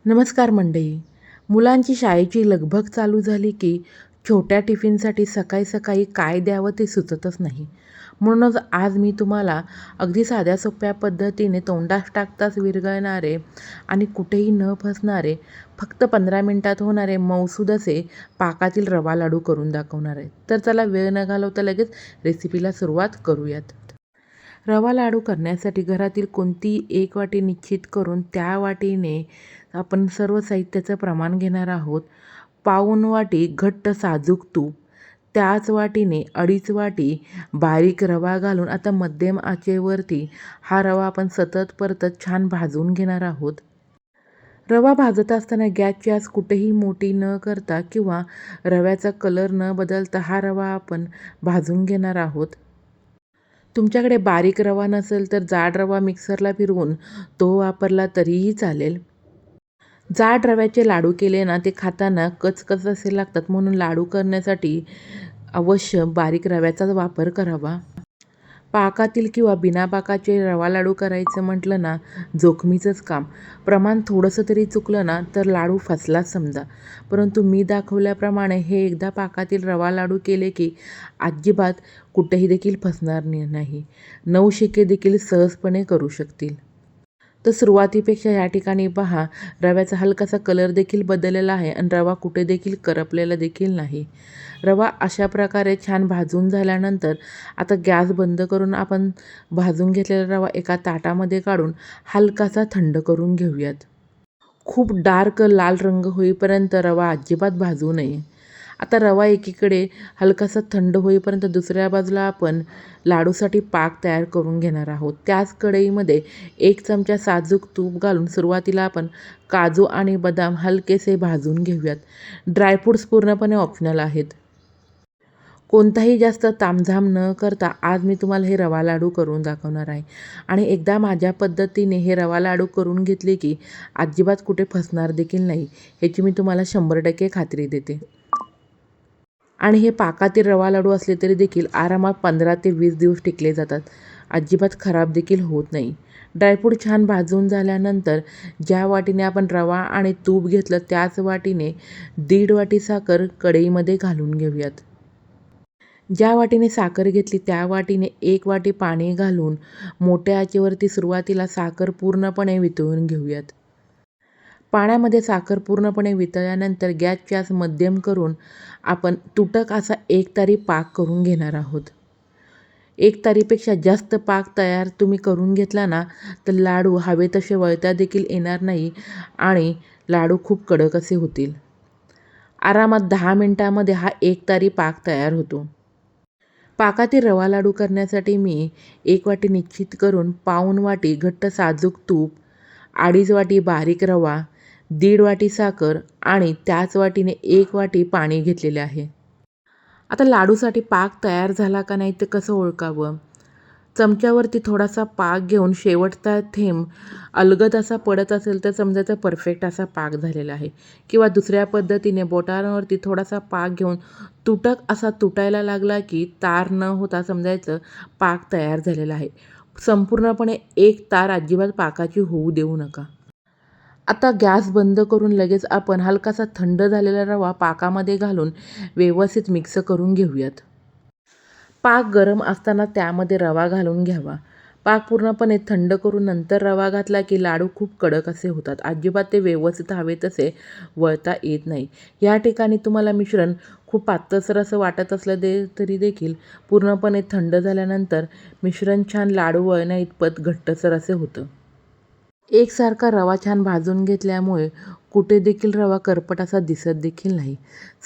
नमस्कार मंडळी. मुलांची शाळेची लगबग चालू झाली की छोट्या टिफिनसाठी सकाळी सकाळी काय द्यावं ते सुचतच नाही. म्हणूनच आज मी तुम्हाला अगदी साध्या सोप्या पद्धतीने तोंडात टाकताच विरघळणारे आणि कुठेही न फसणारे, फक्त 15 मिनिटात होणारे मऊसूद असे पाकातील रवा लाडू करून दाखवणार आहे. तर चला वेळ न घालवता लगेच रेसिपीला सुरुवात करूयात. रवा लाडू करण्यासाठी घरातील कोणतीही एक वाटी निश्चित करून त्या वाटीने आपण सर्व साहित्याचं प्रमाण घेणार आहोत. पाऊण वाटी घट्ट साजूक तूप, त्याच वाटीने 2.5 वाटी बारीक रवा घालून आता मध्यम आचेवरती हा रवा आपण सतत परतत छान भाजून घेणार आहोत. रवा भाजत असताना गॅसची आच कुठेही मोठी न करता किंवा रव्याचा कलर न बदलता हा रवा आपण भाजून घेणार आहोत. तुमच्याकडे बारीक रवा नसेल तर जाड रवा मिक्सरला फिरवून तो वापरला तरीही चालेल. जाड रव्याचे लाडू केले ना ते खाताना कचकच असे लागतात, म्हणून लाडू करण्यासाठी अवश्य बारीक रव्याचाच वापर करावा. पाकातील किंवा बिना पाकाचे रवा लाडू करायचं म्हटलं ना जोखमीचंच काम. प्रमाण थोडंसं तरी चुकलं ना तर लाडू फसलाच समजा. परंतु मी दाखवल्याप्रमाणे हे एकदा पाकातील रवा लाडू केले की अजिबात कुठेही देखील फसणार नाही. नवशिके देखील सहजपणे करू शकतील. तर सुरुवातीपेक्षा या ठिकाणी पहा, रव्याचा हलकासा कलर देखील बदललेला आहे आणि रवा कुठे देखील करपलेला देखील नाही. रवा अशा प्रकारे छान भाजून झाल्यानंतर आता गॅस बंद करून आपण भाजून घेतलेला रवा एका ताटामध्ये काढून हलकासा थंड करून घेऊयात. खूप डार्क लाल रंग होईपर्यंत रवा अजिबात भाजू नये. आता रवा एकीकडे हलकासा थंड होईपर्यंत दुसऱ्या बाजूला आपण लाडूसाठी पाक तयार करून घेणार आहोत. त्याच कढईमध्ये 1 चमचा साजूक तूप घालून सुरुवातीला आपण काजू आणि बदाम हलकेसे भाजून घेऊयात. ड्रायफ्रूट्स पूर्णपणे ऑप्शनल आहेत. कोणताही जास्त तामझाम न करता आज मी तुम्हाला हे रवा लाडू करून दाखवणार आहे आणि एकदा माझ्या पद्धतीने हे रवा लाडू करून घेतले की अजिबात कुठे फसणार देखील नाही, ह्याची मी तुम्हाला 100% खात्री देते. आणि हे पाकातील रवा लाडू असले तरी देखील आरामात 15 ते 20 दिवस टिकले जातात. अजिबात खराब देखील होत नाही. ड्रायफ्रूट छान भाजून झाल्यानंतर ज्या वाटीने आपण रवा आणि तूप घेतलं त्याच वाटीने 1.5 वाटी साखर कढईमध्ये घालून घेऊयात. ज्या वाटीने साखर घेतली त्या वाटीने 1 वाटी पाणी घालून मोठ्या आचेवरती सुरुवातीला साखर पूर्णपणे वितळून घेऊयात. पाण्यामध्ये साखर पूर्णपणे वितळल्यानंतर गॅसची आच मध्यम करून आपण तुटक असा एकतारी पाक करून घेणार आहोत. एकतारीपेक्षा जास्त पाक तयार तुम्ही करून घेतला ना तर लाडू हवे तसे वळता देखील येणार नाही आणि लाडू खूप कडक असे होतील. आरामात 10 मिनिटांमध्ये हा एकतारी पाक तयार होतो. पाकातील रवा लाडू करण्यासाठी मी 1 वाटी निश्चित करून पाऊण वाटी घट्ट साजूक तूप, 2.5 वाटी बारीक रवा, 1.5 वाटी साखर आणि त्याच वाटीने 1 वाटी पाणी घेतलेले आहे. आता लाडूसाठी पाक तयार झाला का नाही ते कसं ओळखावं? चमच्यावरती थोडासा पाक घेऊन शेवटचा थेंब अलगद असा पडत असेल तर समजायचं परफेक्ट असा पाक झालेला आहे. किंवा दुसऱ्या पद्धतीने बोटांवरती थोडासा पाक घेऊन तुटक असा तुटायला लागला की तार न होता समजायचं पाक तयार झालेला आहे. संपूर्णपणे एक तार अजिबात पाकाची होऊ देऊ नका. आता गॅस बंद करून लगेच आपण हलकासा थंड झालेला रवा पाकामध्ये घालून व्यवस्थित मिक्स करून घेऊयात. पाक गरम असताना त्यामध्ये रवा घालून घ्यावा. पाक पूर्णपणे थंड करून नंतर रवा घातला की लाडू खूप कडक असे होतात. अजिबात ते व्यवस्थित हवे तसे वळता येत नाही. या ठिकाणी तुम्हाला मिश्रण खूप पातळसर असं वाटत असलं तरी देखील पूर्णपणे थंड झाल्यानंतर मिश्रण छान लाडू वळण्याइतपत घट्टसर असे होतं. एकसारखा रवा छान भाजून घेतल्यामुळे कुठे देखील रवा करपट असा दिसत देखील नाही.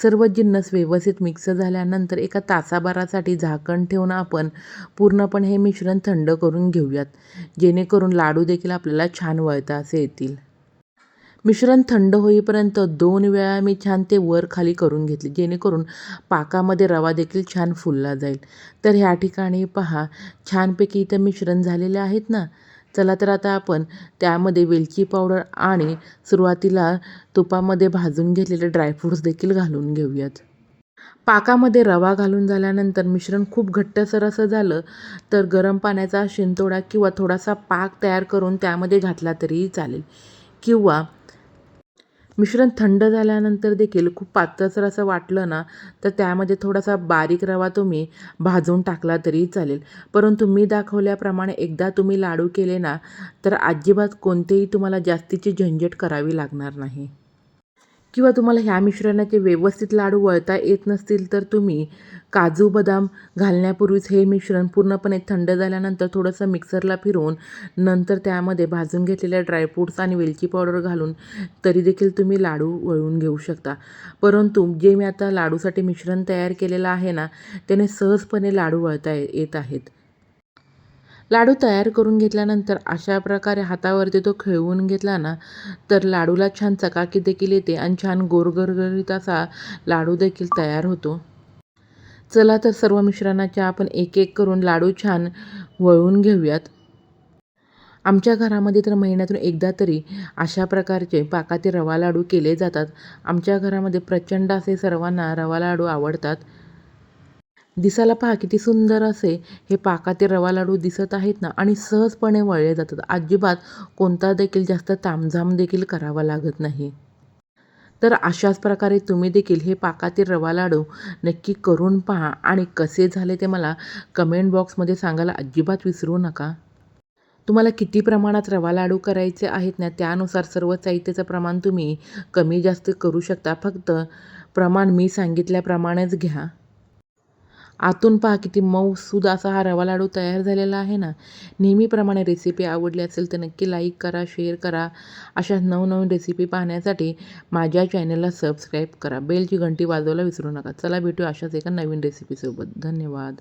सर्व जिन्नस व्यवस्थित मिक्स झाल्यानंतर एका तासाभरासाठी झाकण ठेवून आपण पूर्णपणे हे मिश्रण थंड करून घेऊयात, जेणेकरून लाडू देखील आपल्याला छान वळता असे येतील. मिश्रण थंड होईपर्यंत 2 वेळा मी छान ते वर खाली करून घेतले, जेणेकरून पाकामध्ये रवा देखील छान फुलला जाईल. तर ह्या ठिकाणी पहा, छानपैकी इथं मिश्रण झालेले आहेत ना. चला तर आता आपण त्यामध्ये वेलची पावडर आणि सुरुवातीला तुपामध्ये भाजून घेतलेले ड्रायफ्रूट्स देखील घालून घेऊयात. पाकामध्ये रवा घालून झाल्यानंतर मिश्रण खूप घट्टसर असं झालं तर गरम पाण्याचा शिंतोडा किंवा थोडासा पाक तयार करून त्यामध्ये घातला तरीही चालेल. किंवा मिश्रण थंड झाल्यानंतर देखील खूप पातळसर असं वाटलं ना, तर त्यामध्ये थोडासा बारीक रवा तुम्ही भाजून टाकला तरी चालेल. परंतु मी दाखवल्याप्रमाणे एकदा तुम्ही लाडू केले ना, तर अजिबात कोणतेही तुम्हाला जास्तीची झंझट करावी लागणार नाही. किंवा तुम्हाला ह्या मिश्रणाचे व्यवस्थित लाडू वळता येत नसतील, तर तुम्ही काजू, बदाम घालण्यापूर्वीच हे मिश्रण पूर्णपणे थंड झाल्यानंतर थोडंसं मिक्सरला फिरवून नंतर त्यामध्ये भाजून घेतलेल्या ड्रायफ्रुट्स आणि वेलची पावडर घालून तरी देखील तुम्ही लाडू वळवून घेऊ शकता. परंतु जे मी आता लाडूसाठी मिश्रण तयार केलेलं आहे ना, त्याने सहजपणे लाडू वळता येत आहेत. लाडू तयार करून घेतल्यानंतर अशा प्रकारे हातावरती तो खेळवून घेतला ना, तर लाडूला छान चकाकी देखील येते आणि छान गोरगरगरीत असा लाडू देखील तयार होतो. चला तर सर्व मिश्रणाचे आपण एक-एक करून लाडू छान वळवून घेऊयात. आमच्या घरामध्ये तर महिन्यातून एकदा तरी अशा प्रकारचे पाकातील रवा लाडू केले जातात. आमच्या घरामध्ये प्रचंड असे सर्वांना रवा लाडू आवडतात. दिसायला पहा किती सुंदर असे हे पाकातील रवा लाडू दिसत आहेत ना आणि सहजपणे वळले जातात. अजिबात कोणता देखील जास्त तामझाम देखील करावा लागत नाही. तर अशाच प्रकारे तुम्ही देखील हे पाकातील रवा लाडू नक्की करून पहा आणि कसे झाले ते मला कमेंट बॉक्समध्ये सांगायला अजिबात विसरू नका. तुम्हाला किती प्रमाणात रवा लाडू करायचे आहेत ना, त्यानुसार सर्व साहित्याचं प्रमाण तुम्ही कमी जास्त करू शकता. फक्त प्रमाण मी सांगितल्याप्रमाणेच घ्या. आतून पहा किती मऊसूद असा हा रवा लाडू तयार झालेला आहे ना. नेहमीप्रमाणे रेसिपी आवडली असेल तर नक्की लाईक करा, शेअर करा. अशा नवनवीन रेसिपी पाहण्यासाठी माझ्या चॅनलला सबस्क्राईब करा. बेलची घंटी वाजवायला विसरू नका. चला भेटू अशाच एका नवीन रेसिपीसोबत. धन्यवाद.